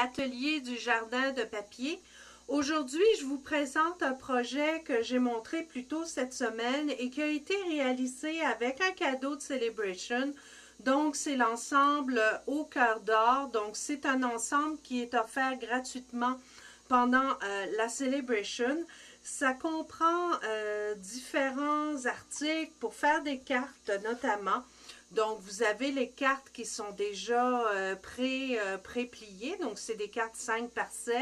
L'atelier du jardin de papier. Aujourd'hui, je vous présente un projet que j'ai montré plus tôt cette semaine et qui a été réalisé avec un cadeau de Celebration. Donc, c'est l'ensemble Au cœur d'or. Donc, c'est un ensemble qui est offert gratuitement pendant la Celebration. Ça comprend différents articles pour faire des cartes notamment. Donc, vous avez les cartes qui sont déjà pré-pliées. Donc, c'est des cartes 5 par 7.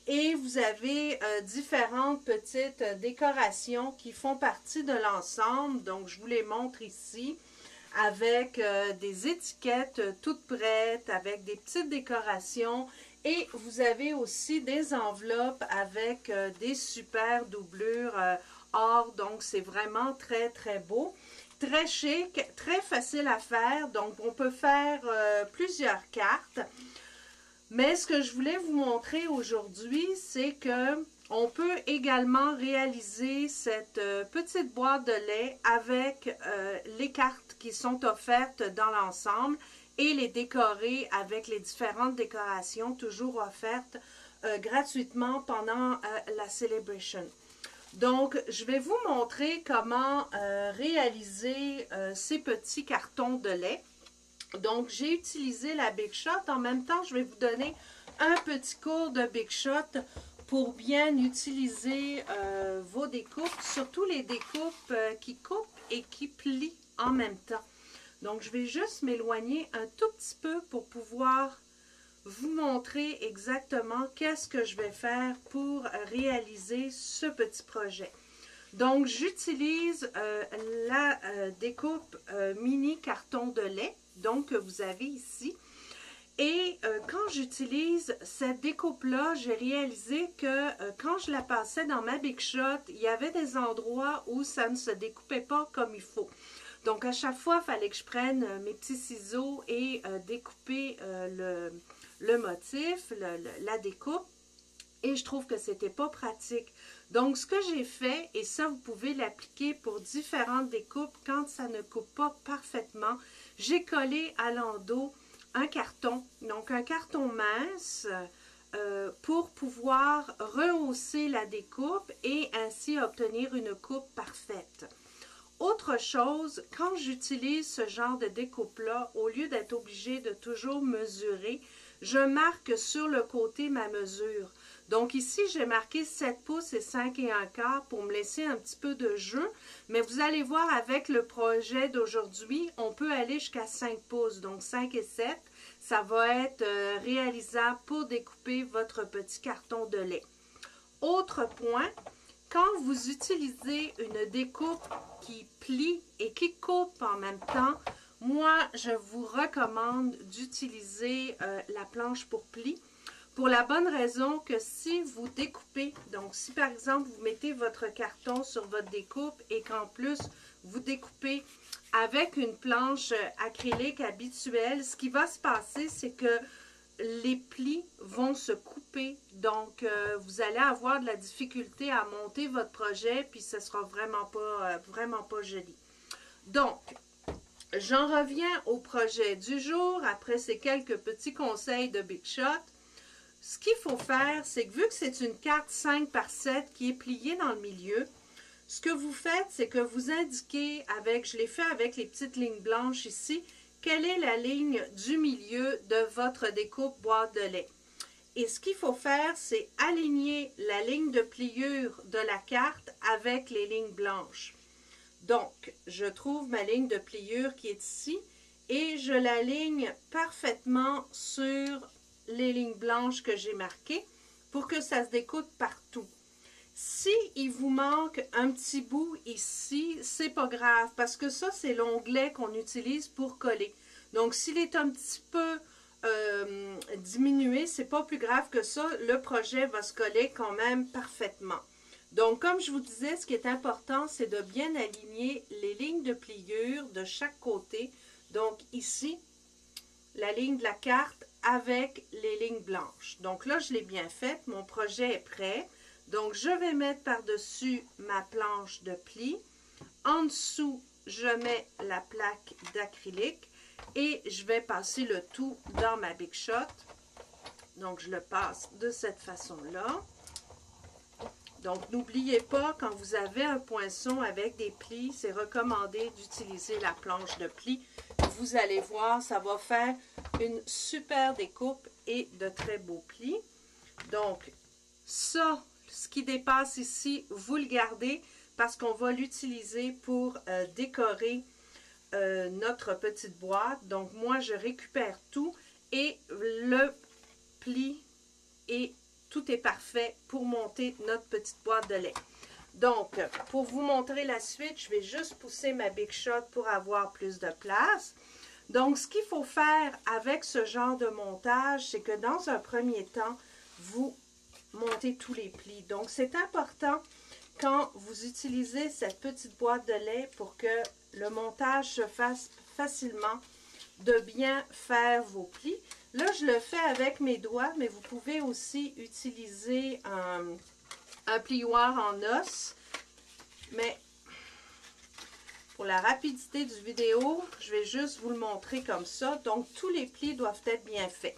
Et vous avez différentes petites décorations qui font partie de l'ensemble. Donc, je vous les montre ici avec des étiquettes toutes prêtes, avec des petites décorations. Et vous avez aussi des enveloppes avec des super doublures or. Donc, c'est vraiment très, très beau. Très chic, très facile à faire. Donc, on peut faire plusieurs cartes. Mais ce que je voulais vous montrer aujourd'hui, c'est que on peut également réaliser cette petite boîte de lait avec les cartes qui sont offertes dans l'ensemble et les décorer avec les différentes décorations toujours offertes gratuitement pendant la Celebration. Donc, je vais vous montrer comment réaliser ces petits cartons de lait. Donc, j'ai utilisé la Big Shot. En même temps, je vais vous donner un petit cours de Big Shot pour bien utiliser vos découpes, surtout les découpes qui coupent et qui plient en même temps. Donc, je vais juste m'éloigner un tout petit peu pour pouvoir vous montrer exactement qu'est-ce que je vais faire pour réaliser ce petit projet. Donc, j'utilise la découpe mini carton de lait, donc que vous avez ici. Et quand j'utilise cette découpe-là, j'ai réalisé que quand je la passais dans ma Big Shot, il y avait des endroits où ça ne se découpait pas comme il faut. Donc, à chaque fois, il fallait que je prenne mes petits ciseaux et découper le motif, la découpe. Et je trouve que c'était pas pratique. Donc, ce que j'ai fait, et ça, vous pouvez l'appliquer pour différentes découpes quand ça ne coupe pas parfaitement, j'ai collé à l'endos un carton, donc un carton mince, pour pouvoir rehausser la découpe et ainsi obtenir une coupe parfaite. Autre chose, quand j'utilise ce genre de découpe-là, au lieu d'être obligée de toujours mesurer, je marque sur le côté ma mesure. Donc ici, j'ai marqué 7 pouces et 5 1/4 pour me laisser un petit peu de jeu. Mais vous allez voir avec le projet d'aujourd'hui, on peut aller jusqu'à 5 pouces. Donc 5 et 7, ça va être réalisable pour découper votre petit carton de lait. Autre point, quand vous utilisez une découpe qui plie et qui coupe en même temps, moi, je vous recommande d'utiliser la planche pour pli. Pour la bonne raison que si vous découpez, donc si par exemple vous mettez votre carton sur votre découpe et qu'en plus vous découpez avec une planche acrylique habituelle, ce qui va se passer, c'est que les plis vont se couper. Donc, vous allez avoir de la difficulté à monter votre projet, puis ce sera vraiment pas joli. Donc, j'en reviens au projet du jour, après ces quelques petits conseils de Big Shot. Ce qu'il faut faire, c'est que vu que c'est une carte 5 par 7 qui est pliée dans le milieu, ce que vous faites, c'est que vous indiquez avec, je l'ai fait avec les petites lignes blanches ici, quelle est la ligne du milieu de votre découpe boîte de lait. Et ce qu'il faut faire, c'est aligner la ligne de pliure de la carte avec les lignes blanches. Donc, je trouve ma ligne de pliure qui est ici et je l'aligne parfaitement sur les lignes blanches que j'ai marquées pour que ça se découpe partout. Si il vous manque un petit bout ici, c'est pas grave parce que ça, c'est l'onglet qu'on utilise pour coller. Donc, s'il est un petit peu diminué, c'est pas plus grave que ça. Le projet va se coller quand même parfaitement. Donc, comme je vous disais, ce qui est important, c'est de bien aligner les lignes de pliure de chaque côté. Donc, ici, la ligne de la carte avec les lignes blanches. Donc là, je l'ai bien faite. Mon projet est prêt. Donc, je vais mettre par-dessus ma planche de pli. En dessous, je mets la plaque d'acrylique et je vais passer le tout dans ma Big Shot. Donc, je le passe de cette façon-là. Donc, n'oubliez pas, quand vous avez un poinçon avec des plis, c'est recommandé d'utiliser la planche de plis. Vous allez voir, ça va faire une super découpe et de très beaux plis. Donc, ça, ce qui dépasse ici, vous le gardez parce qu'on va l'utiliser pour décorer notre petite boîte. Donc, moi, je récupère tout et le pli et tout est parfait pour monter notre petite boîte de lait. Donc, pour vous montrer la suite, je vais juste pousser ma Big Shot pour avoir plus de place. Donc, ce qu'il faut faire avec ce genre de montage, c'est que dans un premier temps, vous montez tous les plis. Donc, c'est important quand vous utilisez cette petite boîte de lait pour que le montage se fasse facilement, de bien faire vos plis. Là, je le fais avec mes doigts, mais vous pouvez aussi utiliser un plioir en os. Mais pour la rapidité du vidéo, je vais juste vous le montrer comme ça. Donc, tous les plis doivent être bien faits.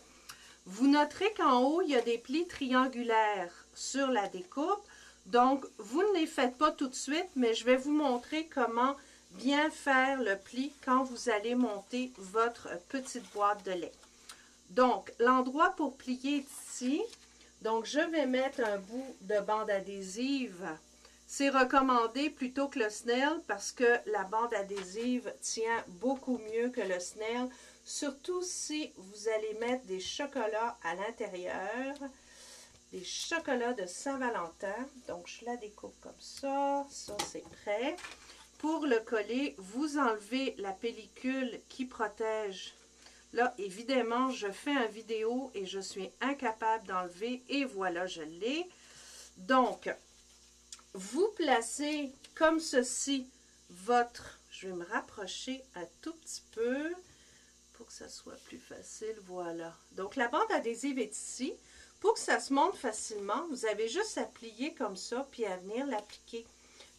Vous noterez qu'en haut, il y a des plis triangulaires sur la découpe. Donc, vous ne les faites pas tout de suite, mais je vais vous montrer comment bien faire le pli quand vous allez monter votre petite boîte de lait. Donc, l'endroit pour plier est ici. Donc, je vais mettre un bout de bande adhésive. C'est recommandé plutôt que le Snell parce que la bande adhésive tient beaucoup mieux que le Snell. Surtout si vous allez mettre des chocolats à l'intérieur. Des chocolats de Saint-Valentin. Donc, je la découpe comme ça. Ça, c'est prêt. Pour le coller, vous enlevez la pellicule qui protège. Là, évidemment, je fais une vidéo et je suis incapable d'enlever. Et voilà, je l'ai. Donc, vous placez comme ceci votre... Je vais me rapprocher un tout petit peu pour que ça soit plus facile. Voilà. Donc, la bande adhésive est ici. Pour que ça se monte facilement, vous avez juste à plier comme ça puis à venir l'appliquer.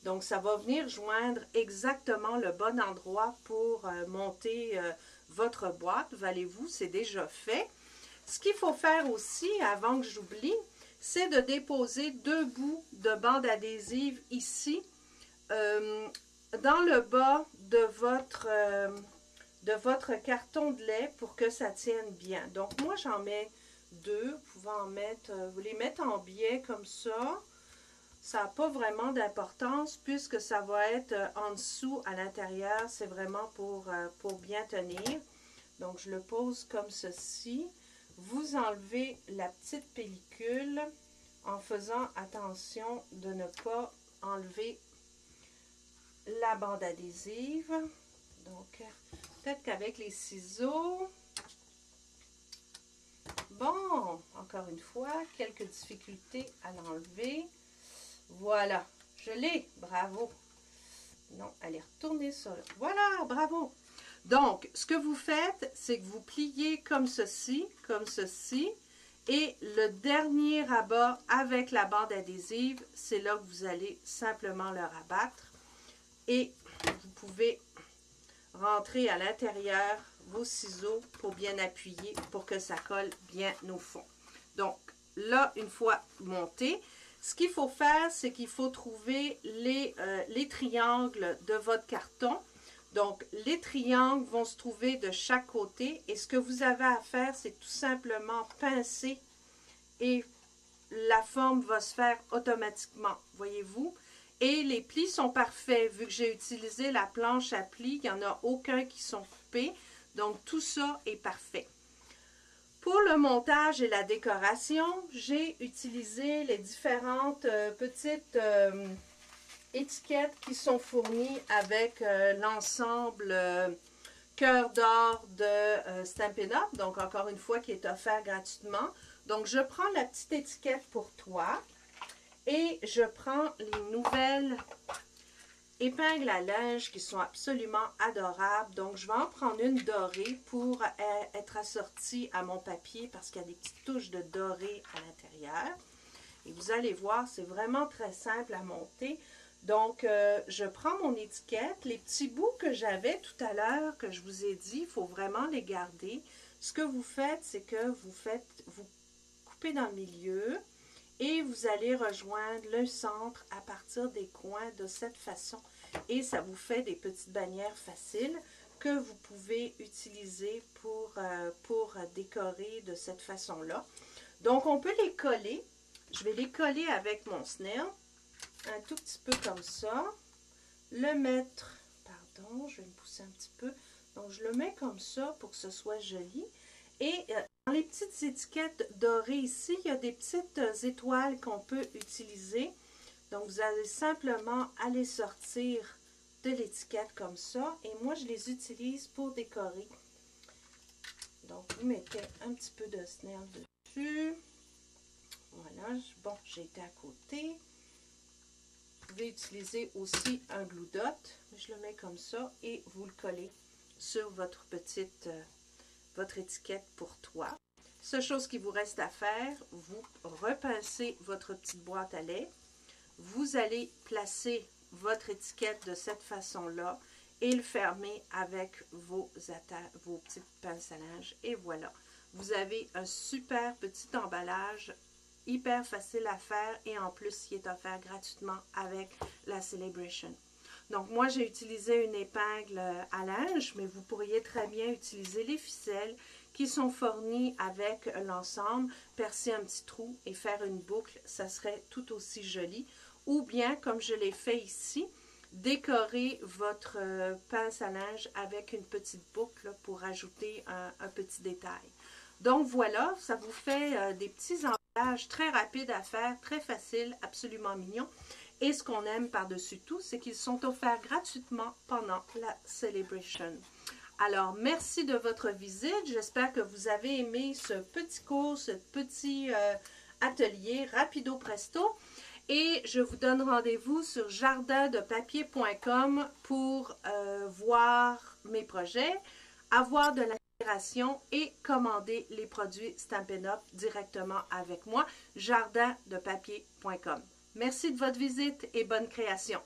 Donc, ça va venir joindre exactement le bon endroit pour monter votre boîte. Valez-vous, c'est déjà fait. Ce qu'il faut faire aussi, avant que j'oublie, c'est de déposer 2 bouts de bande adhésive ici, dans le bas de votre carton de lait pour que ça tienne bien. Donc, moi, j'en mets 2. Vous pouvez en mettre, vous les mettre en biais comme ça. Ça n'a pas vraiment d'importance puisque ça va être en dessous, à l'intérieur. C'est vraiment pour bien tenir. Donc, je le pose comme ceci. Vous enlevez la petite pellicule en faisant attention de ne pas enlever la bande adhésive. Donc, peut-être qu'avec les ciseaux... Bon, encore une fois, quelques difficultés à l'enlever. Voilà, je l'ai, bravo. Non, elle est retournée sur le... Voilà, bravo. Donc, ce que vous faites, c'est que vous pliez comme ceci, et le dernier rabat avec la bande adhésive, c'est là que vous allez simplement le rabattre. Et vous pouvez rentrer à l'intérieur vos ciseaux pour bien appuyer, pour que ça colle bien au fond. Donc, là, une fois monté, ce qu'il faut faire, c'est qu'il faut trouver les triangles de votre carton. Donc, les triangles vont se trouver de chaque côté. Et ce que vous avez à faire, c'est tout simplement pincer et la forme va se faire automatiquement, voyez-vous. Et les plis sont parfaits. Vu que j'ai utilisé la planche à plis, il n'y en a aucun qui sont coupés. Donc, tout ça est parfait. Pour le montage et la décoration, j'ai utilisé les différentes petites étiquettes qui sont fournies avec l'ensemble cœur d'or de Stampin' Up. Donc, encore une fois, qui est offert gratuitement. Donc, je prends la petite étiquette pour toi et je prends les nouvelles épingles à linge qui sont absolument adorables. Donc, je vais en prendre une dorée pour être assortie à mon papier parce qu'il y a des petites touches de doré à l'intérieur. Et vous allez voir, c'est vraiment très simple à monter. Donc, je prends mon étiquette. Les petits bouts que j'avais tout à l'heure, que je vous ai dit, il faut vraiment les garder. Ce que vous faites, c'est que vous couper dans le milieu et vous allez rejoindre le centre à partir des coins de cette façon. Et ça vous fait des petites bannières faciles que vous pouvez utiliser pour décorer de cette façon-là. Donc, on peut les coller. Je vais les coller avec mon snail, un tout petit peu comme ça. Le mettre, pardon, je vais me pousser un petit peu. Donc, je le mets comme ça pour que ce soit joli. Et dans les petites étiquettes dorées ici, il y a des petites étoiles qu'on peut utiliser. Donc, vous allez simplement aller sortir de l'étiquette comme ça. Et moi, je les utilise pour décorer. Donc, vous mettez un petit peu de snail dessus. Voilà, bon, j'ai été à côté. Vous pouvez utiliser aussi un glue dot. Je le mets comme ça et vous le collez sur votre votre étiquette pour toi. Seule chose qu'il vous reste à faire, vous repincez votre petite boîte à lait. Vous allez placer votre étiquette de cette façon-là et le fermer avec vos petites pinces à linge. Et voilà, vous avez un super petit emballage, hyper facile à faire et en plus, il est offert gratuitement avec la Celebration. Donc, moi, j'ai utilisé une épingle à linge, mais vous pourriez très bien utiliser les ficelles qui sont fournies avec l'ensemble, percer un petit trou et faire une boucle, ça serait tout aussi joli. Ou bien, comme je l'ai fait ici, décorer votre pince à linge avec une petite boucle pour ajouter un petit détail. Donc voilà, ça vous fait des petits emballages très rapides à faire, très faciles, absolument mignons. Et ce qu'on aime par-dessus tout, c'est qu'ils sont offerts gratuitement pendant la Celebration. Alors, merci de votre visite. J'espère que vous avez aimé ce petit cours, ce petit atelier rapido presto. Et je vous donne rendez-vous sur jardindepapier.com pour voir mes projets, avoir de l'inspiration et commander les produits Stampin' Up! Directement avec moi, jardindepapier.com. Merci de votre visite et bonne création.